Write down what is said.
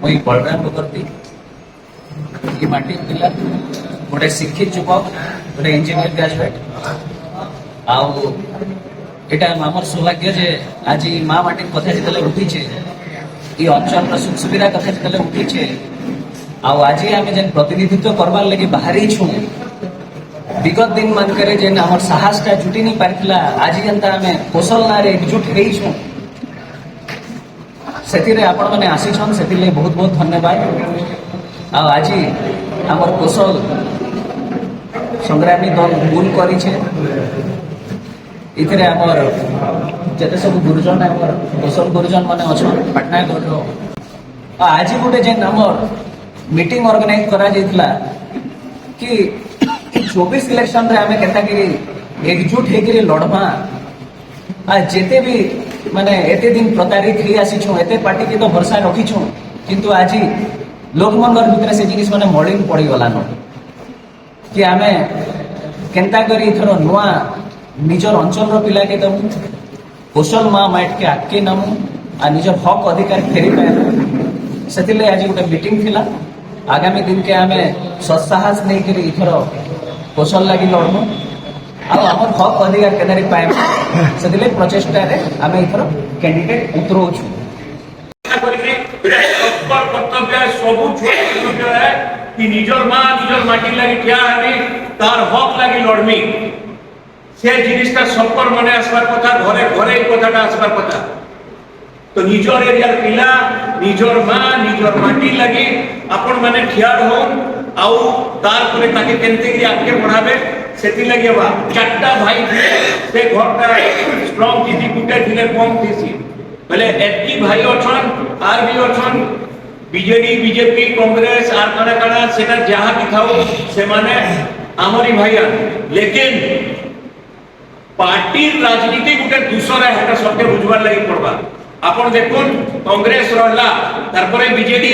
मुई बलराम करती ये माटी पिला गोटे शिक्षित युवक गोटे इंजीनियर ग्रेजुएट आउ एटा आमर सौभाग्य जे आज माँ माटी कथा जितले उठीचे ये अंचल सुख सुविधा कथा जितले उठीचे आउ आज आम जेन प्रतिनिधित्व करवार लगी बाहरी छू विगत दिन मानकर जेन आमर साहसटा जुटी नहीं पारिथिला आज जनता आम कौशल ना एकजुट हो से आपण मैंने आसीछन से बहुत बहुत धन्यवाद। आज आमर कौशल संग्रामी दल भूल करिछे इथे आमर जते सब गुरुजन आमर कौशल गुरुजन माने अछन पटनायक आज गोटे जेन आमर मीटिंग ऑर्गेनाइज करा जाइतला कि 24 इलेक्शन रे आमे केता कि एकजुट हेकरी लड़मा आ जेते भी माने एते दिन प्रतारित ही आसी छो एते पार्टी के तो भरोसा रखी छो किंतु आज लोक मनर भितर से जिनिस माने मलिन पड़ी गला न कि आमे केंता करी थरो नुआ निजर अंचल रो पिला के दमु कौशल माँ माइट के आके नमु आ निजर हक अधिकार फेरी पाए सेतिले आज गोटे मीटिंग थिला आगामी दिन के आमे सत्साहस नहीं करी इथर कौशल लगी लड़मु आमर हक अधिकार केदारी पाए से प्रचेषा आम इथर कैंडिडेट उतरौछु कर्तव्य सब कि निजर माँ निजर माटी लगी ठिया हेबी तार हक लगी लड़मी से जिनिसटा सबकर मने आसबार कथा घरे घरे कथाटा आसबार कथा तो निजर एरिया पिला निजर माँ निजर माटी लगी आपण माने ठिया हो आउ तार परे ताके केनते कि आगे बढ़ाबे सेति लगे बा चारटा भाई से घरटा स्ट्रांग थी गुटे थिले कम थीसी बोले एतकी भाई अछन आर भी अछन बीजेडी बीजेपी कांग्रेस आर कणा सेटा जहां भी थाओ से माने आमरी भाईया लेकिन पार्टी राजनीति गुटे दूसरा हेटा सबके बुझवार लागि पड़बा आपण देखुन कांग्रेस रहला तार परे बीजेडी